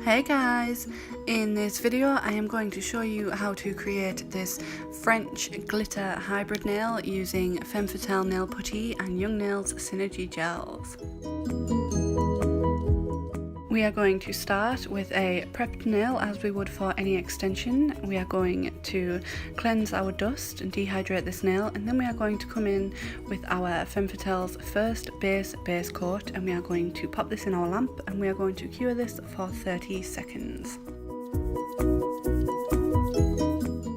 Hey guys! In this video I am going to show you how to create this French glitter hybrid nail using Femme Fatale nail putty and Young Nails synergy gels. We are going to start with a prepped nail as we would for any extension. We are going to cleanse our dust and dehydrate this nail, and then we are going to come in with our Femme Fatale's first base coat, and we are going to pop this in our lamp and we are going to cure this for 30 seconds.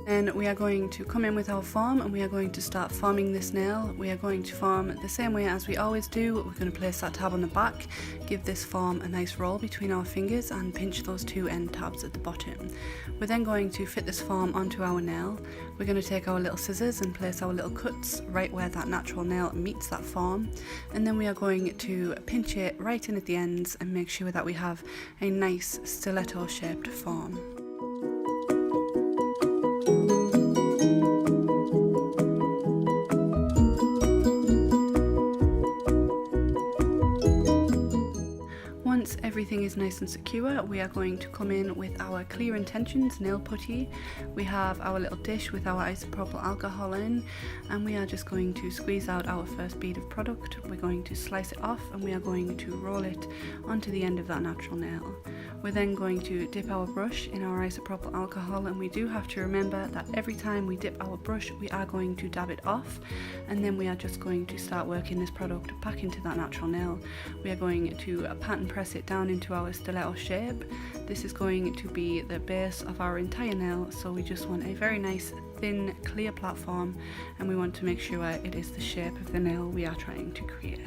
Then we are going to come in with our form and we are going to start forming this nail. We are going to form the same way as we always do. We're going to place that tab on the back, give this form a nice roll between our fingers and pinch those two end tabs at the bottom. We're then going to fit this form onto our nail. We're going to take our little scissors and place our little cuts right where that natural nail meets that form, and then we are going to pinch it right in at the ends and make sure that we have a nice stiletto shaped form. Once everything is nice and secure, we are going to come in with our Clear Intentions nail putty. We have our little dish with our isopropyl alcohol in, and we are just going to squeeze out our first bead of product. We're going to slice it off and we are going to roll it onto the end of that natural nail. We're then going to dip our brush in our isopropyl alcohol, and we do have to remember that every time we dip our brush we are going to dab it off, and then we are just going to start working this product back into that natural nail. We are going to pat and press it down into our stiletto shape. This is going to be the base of our entire nail, so we just want a very nice thin clear platform, and we want to make sure it is the shape of the nail we are trying to create.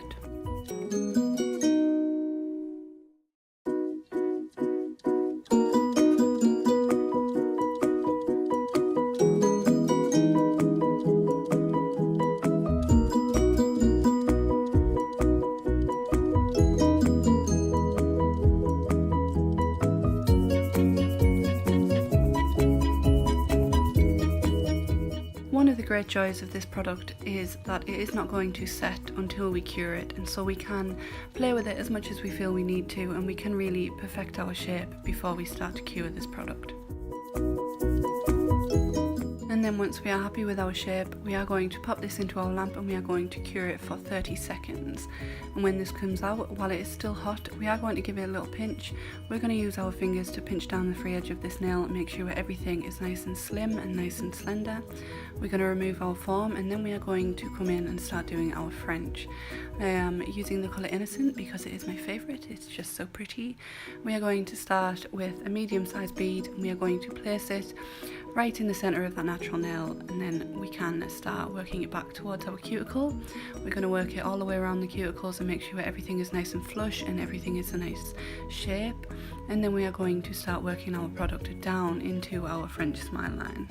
One of the great joys of this product is that it is not going to set until we cure it, and so we can play with it as much as we feel we need to, and we can really perfect our shape before we start to cure this product. And then once we are happy with our shape, we are going to pop this into our lamp and we are going to cure it for 30 seconds. And when this comes out, while it is still hot, we are going to give it a little pinch. We're going to use our fingers to pinch down the free edge of this nail and make sure everything is nice and slim and nice and slender. We're going to remove our form, and then we are going to come in and start doing our French. I am using the colour Innocent because it is my favourite. It's just so pretty. We are going to start with a medium-sized bead and we are going to place it right in the centre of that natural nail, and then we can start working it back towards our cuticle. We're going to work it all the way around the cuticles and make sure everything is nice and flush and everything is a nice shape, and then we are going to start working our product down into our French smile line.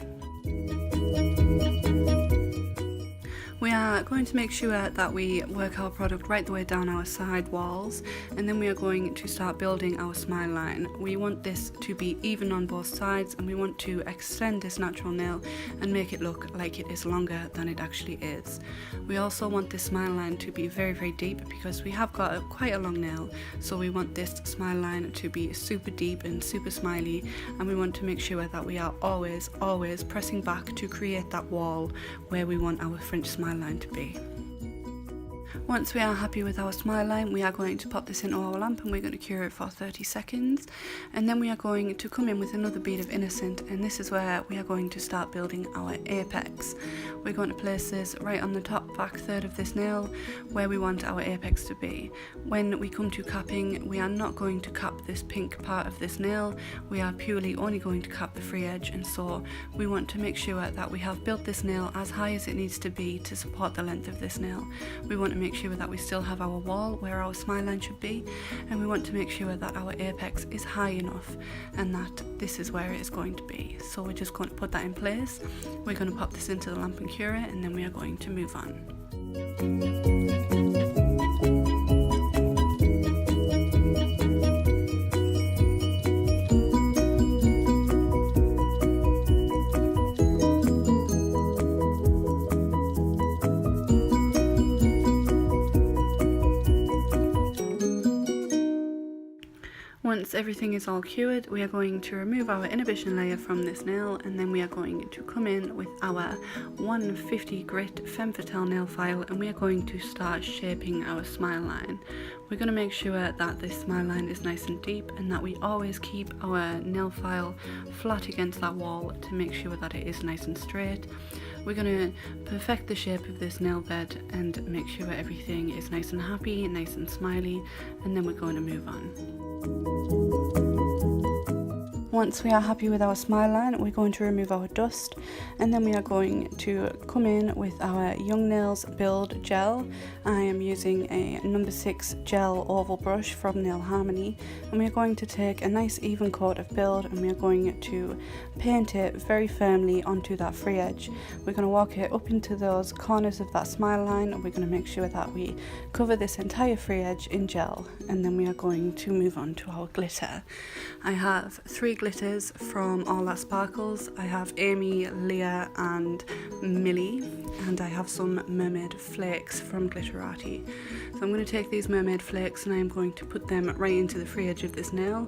We are going to make sure that we work our product right the way down our side walls, and then we are going to start building our smile line. We want this to be even on both sides, and we want to extend this natural nail and make it look like it is longer than it actually is. We also want this smile line to be very, very deep because we have got quite a long nail, so we want this smile line to be super deep and super smiley, and we want to make sure that we are always pressing back to create that wall where we want our French smile line to be. Once we are happy with our smile line, we are going to pop this into our lamp and we're going to cure it for 30 seconds, and then we are going to come in with another bead of Innocent, and this is where we are going to start building our apex. We're going to place this right on the top back third of this nail where we want our apex to be. When we come to capping, we are not going to cap this pink part of this nail, we are purely only going to cap the free edge, and so we want to make sure that we have built this nail as high as it needs to be to support the length of this nail. We want to make sure that we still have our wall where our smile line should be, and we want to make sure that our apex is high enough and that this is where it is going to be. So we're just going to put that in place. We're going to pop this into the lamp and cure it, and then we are going to move on. Once everything is all cured, we are going to remove our inhibition layer from this nail, and then we are going to come in with our 150 grit Femme Fatale nail file, and we are going to start shaping our smile line. We're going to make sure that this smile line is nice and deep, and that we always keep our nail file flat against that wall to make sure that it is nice and straight. We're going to perfect the shape of this nail bed and make sure everything is nice and happy, nice and smiley, and then we're going to move on. Once we are happy with our smile line, we're going to remove our dust, and then we are going to come in with our Young Nails Build Gel. I am using a number 6 gel oval brush from Nail Harmony, and we are going to take a nice even coat of build, and we are going to paint it very firmly onto that free edge. We're going to walk it up into those corners of that smile line, and we're going to make sure that we cover this entire free edge in gel, and then we are going to move on to our glitter. I have 3 glitters from All That Sparkles. I have Amy, Leah and Millie, and I have some mermaid flakes from Glitterarty. So I'm going to take these mermaid flakes and I'm going to put them right into the free edge of this nail.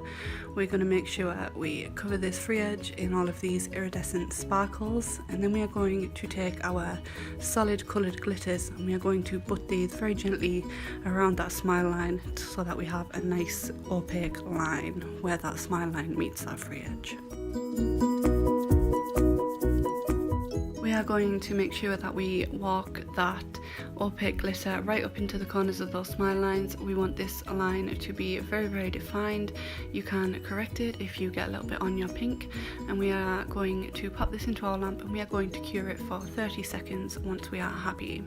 We're going to make sure we cover this free edge in all of these iridescent sparkles, and then we are going to take our solid coloured glitters and we are going to butt these very gently around that smile line so that we have a nice opaque line where that smile line meets that free edge. We are going to make sure that we walk that opaque glitter right up into the corners of those smile lines. We want this line to be very, very defined. You can correct it if you get a little bit on your pink, and we are going to pop this into our lamp and we are going to cure it for 30 seconds once we are happy.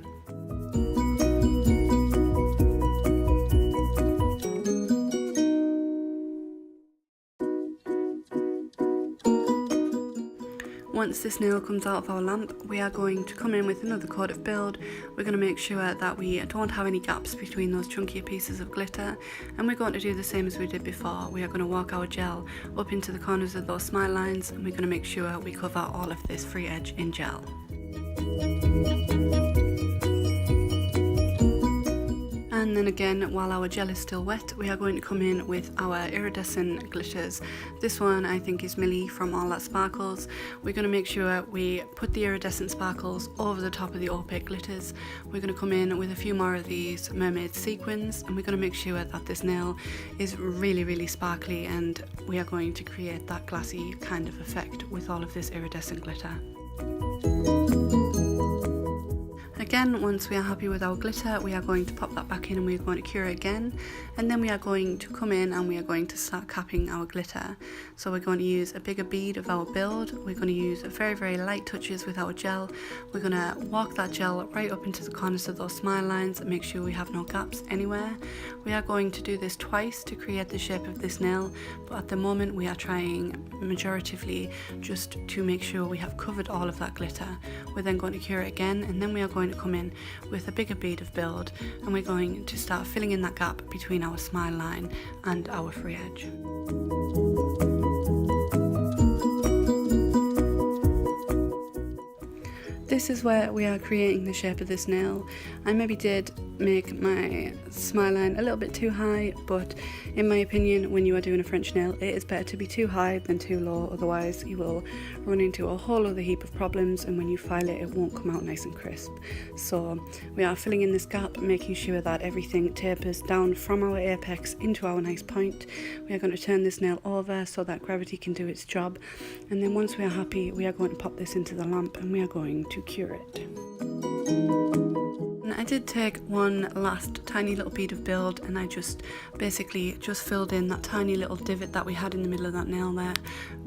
Once this nail comes out of our lamp, we are going to come in with another coat of build. We're going to make sure that we don't have any gaps between those chunkier pieces of glitter, and we're going to do the same as we did before. We are going to walk our gel up into the corners of those smile lines, and we're going to make sure we cover all of this free edge in gel. And then again, while our gel is still wet, we are going to come in with our iridescent glitters. This one I think is Millie from All That Sparkles. We're going to make sure we put the iridescent sparkles over the top of the opaque glitters. We're going to come in with a few more of these mermaid sequins, and we're going to make sure that this nail is really, really sparkly, and we are going to create that glassy kind of effect with all of this iridescent glitter. Again, once we are happy with our glitter, we are going to pop that back in and we are going to cure it again, and then we are going to come in and we are going to start capping our glitter. So we're going to use a bigger bead of our build. We're going to use very, very light touches with our gel. We're going to walk that gel right up into the corners of those smile lines and make sure we have no gaps anywhere. We are going to do this twice to create the shape of this nail, but at the moment we are trying majoritively just to make sure we have covered all of that glitter. We're then going to cure it again, and then we are going to come in with a bigger bead of build, and we're going to start filling in that gap between our smile line and our free edge. This is where we are creating the shape of this nail. I maybe did make my smile line a little bit too high, but in my opinion, when you are doing a French nail, it is better to be too high than too low, otherwise you will run into a whole other heap of problems, and when you file it, it won't come out nice and crisp. So we are filling in this gap, making sure that everything tapers down from our apex into our nice point. We are going to turn this nail over so that gravity can do its job, and then once we are happy, we are going to pop this into the lamp and we are going to cure it. I did take one last tiny little bead of build, and I just basically filled in that tiny little divot that we had in the middle of that nail there.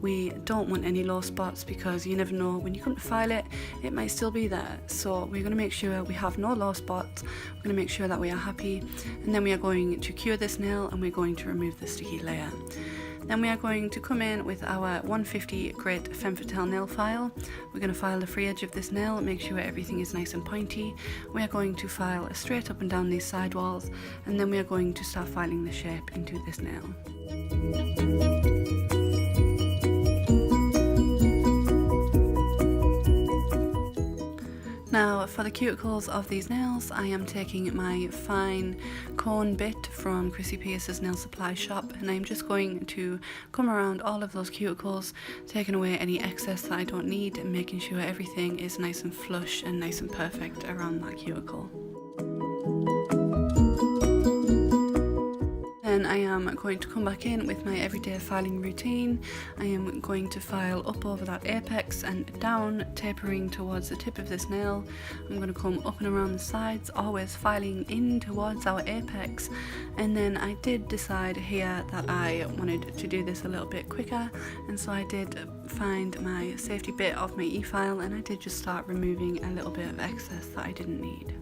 We don't want any low spots because you never know, when you come to file it, it might still be there. So we're going to make sure we have no low spots. We're going to make sure that we are happy, and then we are going to cure this nail and we're going to remove the sticky layer. Then we are going to come in with our 150 grit Femme Fatale nail file. We're going to file the free edge of this nail, make sure everything is nice and pointy. We are going to file straight up and down these side walls, and then we are going to start filing the shape into this nail. Now for the cuticles of these nails, I am taking my fine cone bit from Chrissy Pierce's nail supply shop, and I'm just going to come around all of those cuticles, taking away any excess that I don't need and making sure everything is nice and flush and nice and perfect around that cuticle. Then I am going to come back in with my everyday filing routine. I am going to file up over that apex and down, tapering towards the tip of this nail. I'm going to come up and around the sides, always filing in towards our apex. And then I did decide here that I wanted to do this a little bit quicker, and so I did find my safety bit of my e-file, and I did just start removing a little bit of excess that I didn't need.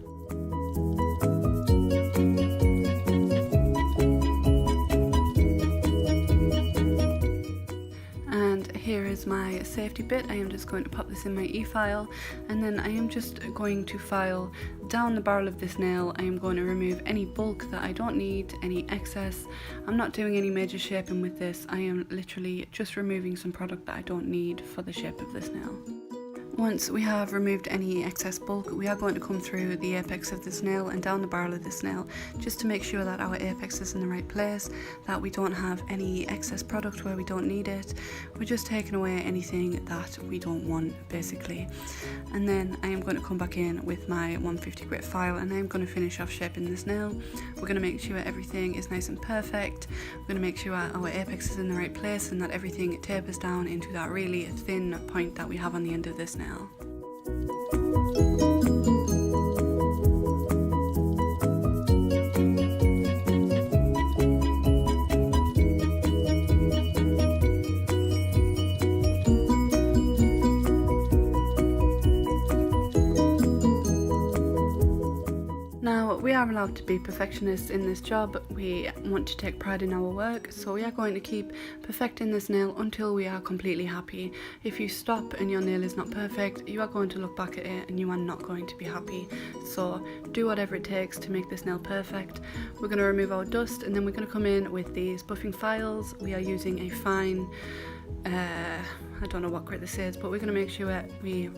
Here is my safety bit. I am just going to pop this in my e-file, and then I am just going to file down the barrel of this nail. I am going to remove any bulk that I don't need, any excess. I'm not doing any major shaping with this. I am literally just removing some product that I don't need for the shape of this nail. Once we have removed any excess bulk, we are going to come through the apex of this nail and down the barrel of this nail, just to make sure that our apex is in the right place, that we don't have any excess product where we don't need it. We're just taking away anything that we don't want, basically. And then I am going to come back in with my 150 grit file, and I am going to finish off shaping this nail. We're going to make sure everything is nice and perfect. We're going to make sure our apex is in the right place and that everything tapers down into that really thin point that we have on the end of this nail. Now, we are allowed to be perfectionists in this job. We want to take pride in our work, so we are going to keep perfecting this nail until we are completely happy. If you stop and your nail is not perfect, you are going to look back at it and you are not going to be happy. So do whatever it takes to make this nail perfect. We're going to remove our dust, and then we're going to come in with these buffing files. We are using a fine, I don't know what grit this is, but we're going to make sure we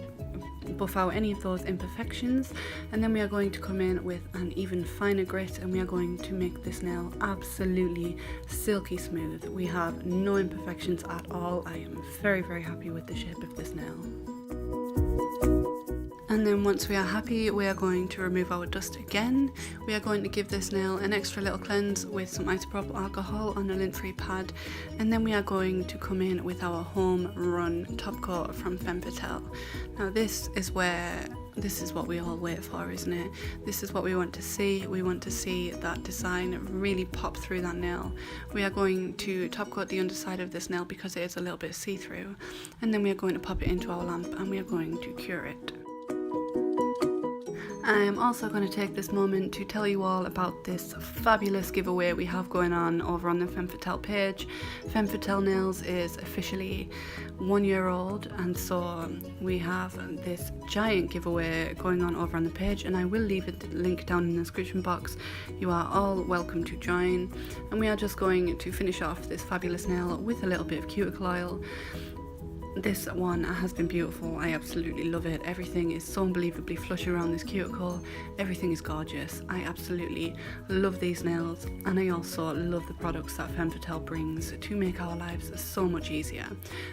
buff out any of those imperfections, and then we are going to come in with an even finer grit, and we are going to make this nail absolutely silky smooth. We have no imperfections at all. I am very, very happy with the shape of this nail. And then once we are happy, we are going to remove our dust again. We are going to give this nail an extra little cleanse with some isopropyl alcohol on a lint-free pad, and then we are going to come in with our home run top coat from Femme Fatale. Now this is what we all wait for, isn't it? This is what we want to see. We want to see that design really pop through that nail. We are going to top coat the underside of this nail because it is a little bit see-through, and then we are going to pop it into our lamp and we are going to cure it. I am also going to take this moment to tell you all about this fabulous giveaway we have going on over on the Femme Fatale page. Femme Fatale Nails is officially 1 year old, and so we have this giant giveaway going on over on the page, and I will leave a link down in the description box. You are all welcome to join, and we are just going to finish off this fabulous nail with a little bit of cuticle oil. This one has been beautiful. I absolutely love it. Everything is so unbelievably flush around this cuticle. Everything is gorgeous. I absolutely love these nails, and I also love the products that Femme Fatale brings to make our lives so much easier.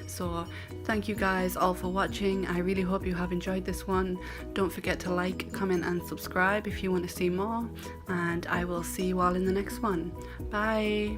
So thank you guys all for watching. I really hope you have enjoyed this one. Don't forget to like, comment and subscribe if you want to see more, and I will see you all in the next one. Bye.